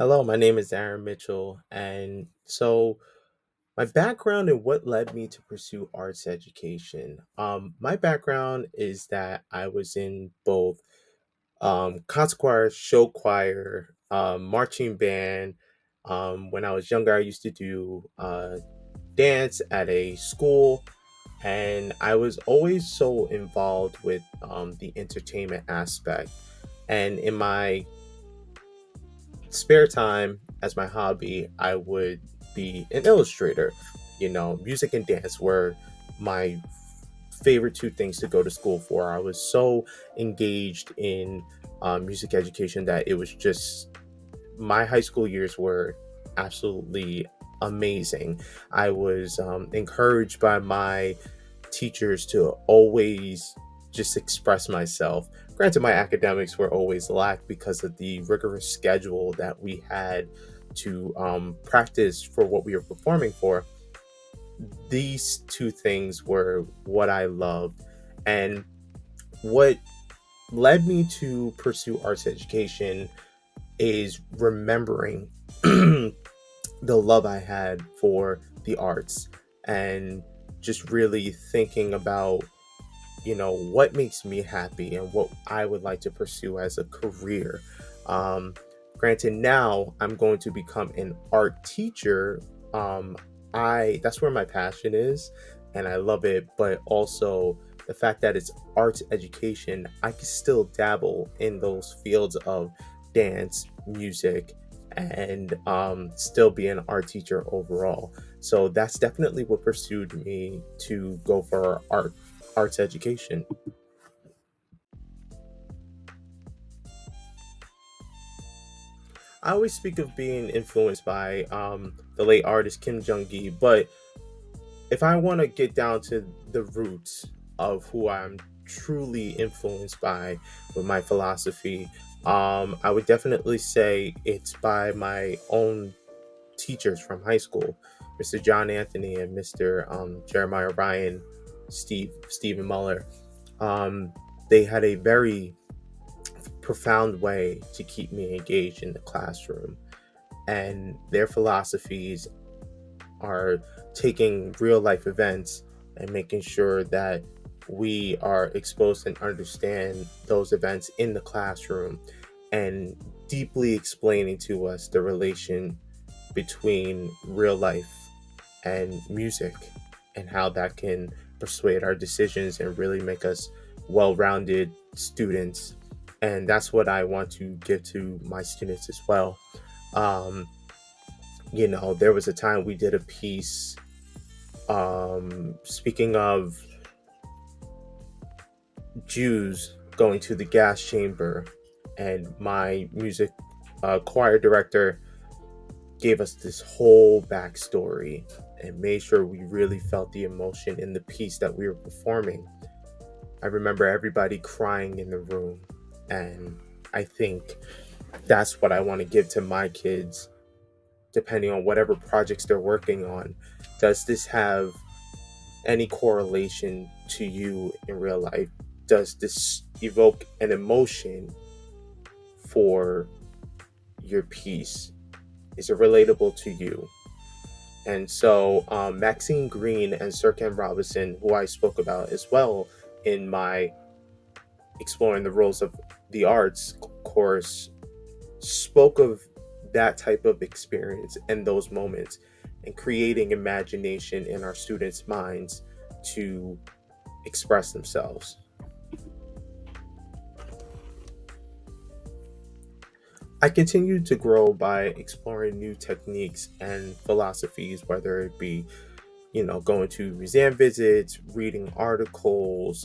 Hello, my name is Aaron Mitchell. And so, my background and what led me to pursue arts education. My background is that I was in both concert choir, show choir, marching band. When I was younger, I used to do dance at a school, and I was always so involved with the entertainment aspect. And in my spare time as my hobby, I would be an illustrator. Music and dance were my favorite two things to go to school for. I was so engaged in music education that it was just my high school years were absolutely amazing. I was encouraged by my teachers to always just express myself. Granted, my academics were always lacked because of the rigorous schedule that we had to practice for what we were performing for. These two things were what I loved. And what led me to pursue arts education is remembering the love I had for the arts and just really thinking about what makes me happy and what I would like to pursue as a career. um, Granted, now I'm going to become an art teacher. I That's where my passion is, and I love it. But also the fact that it's arts education, I can still dabble in those fields of dance, music, and still be an art teacher overall. So that's definitely what pursued me to go for arts education. I always speak of being influenced by the late artist Kim Jung Gi, but if I want to get down to the roots of who I'm truly influenced by with my philosophy, I would definitely say it's by my own teachers from high school, Mr. John Anthony and Mr. Jeremiah Ryan, Stephen Muller. Um, they had a very profound way to keep me engaged in the classroom, and their philosophies are taking real life events and making sure that we are exposed and understand those events in the classroom and deeply explaining to us the relation between real life and music and how that can persuade our decisions and really make us well-rounded students. And that's what I want to give to my students as well. um, there was a time we did a piece, speaking of Jews going to the gas chamber, and my music choir director gave us this whole backstory and made sure we really felt the emotion in the piece that we were performing. I remember everybody crying in the room, and I think that's what I want to give to my kids, depending on whatever projects they're working on. Does this have any correlation to you in real life? Does this evoke an emotion for your piece? Is it relatable to you? And so, Maxine Green and Sir Ken Robinson, who I spoke about as well in my Exploring the Roles of the Arts course, spoke of that type of experience and those moments and creating imagination in our students' minds to express themselves. I continue to grow by exploring new techniques and philosophies, whether it be, going to museum visits, reading articles,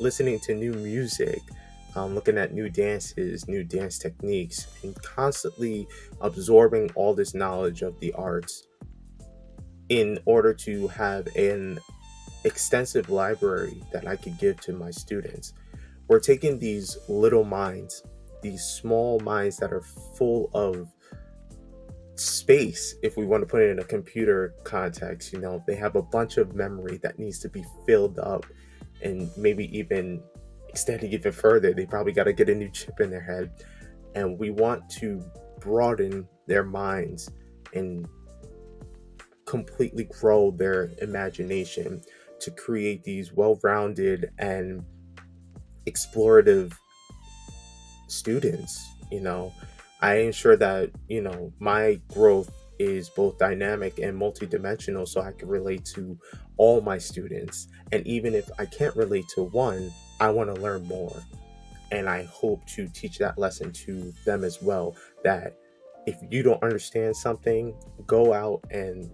listening to new music, looking at new dances, new dance techniques, and constantly absorbing all this knowledge of the arts in order to have an extensive library that I could give to my students. We're taking these little minds, these small minds that are full of space, if we want to put it in a computer context. They have a bunch of memory that needs to be filled up and maybe even extended even further. They probably got to get a new chip in their head. And we want to broaden their minds and completely grow their imagination to create these well-rounded and explorative students. I ensure that my growth is both dynamic and multidimensional, so I can relate to all my students. And even if I can't relate to one, I want to learn more, and I hope to teach that lesson to them as well, that if you don't understand something, go out and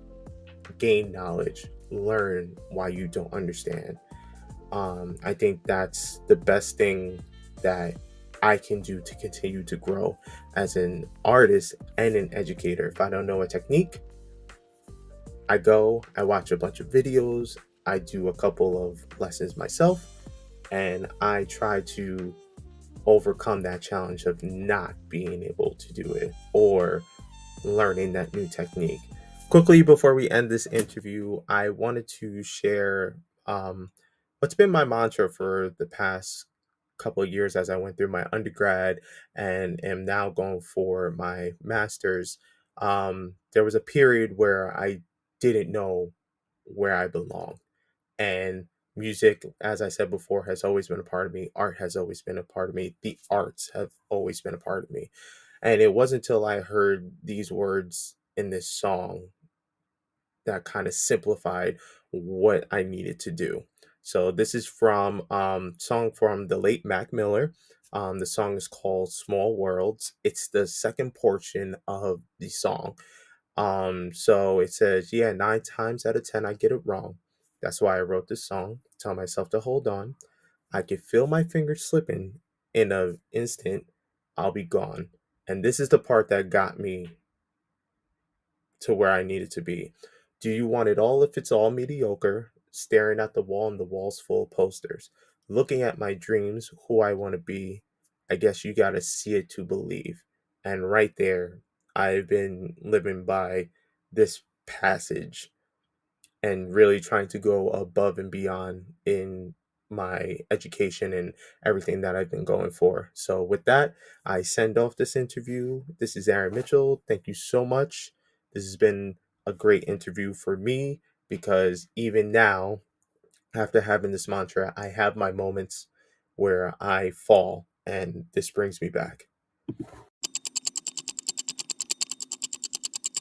gain knowledge, learn why you don't understand. I think that's the best thing that I can do to continue to grow as an artist and an educator. If I don't know a technique, I go, I watch a bunch of videos, I do a couple of lessons myself, and I try to overcome that challenge of not being able to do it or learning that new technique. Quickly, before we end this interview, I wanted to share what's been my mantra for the past couple of years as I went through my undergrad and am now going for my master's. There was a period where I didn't know where I belong. And music, as I said before, has always been a part of me. Art has always been a part of me. The arts have always been a part of me. And it wasn't until I heard these words in this song that kind of simplified what I needed to do. So this is from song from the late Mac Miller. The song is called Small Worlds. It's the second portion of the song. So it says, yeah, 9 times out of 10, I get it wrong. That's why I wrote this song. Tell myself to hold on. I can feel my fingers slipping. In an instant, I'll be gone. And this is the part that got me to where I needed to be. Do you want it all if it's all mediocre? Staring at the wall and the wall's full of posters. Looking at my dreams, who I want to be. I guess you got to see it to believe. And right there, I've been living by this passage and really trying to go above and beyond in my education and everything that I've been going for. So, with that, I send off this interview. This is Aaron Mitchell. Thank you so much. This has been a great interview for me because even now, after having this mantra, I have my moments where I fall, and this brings me back.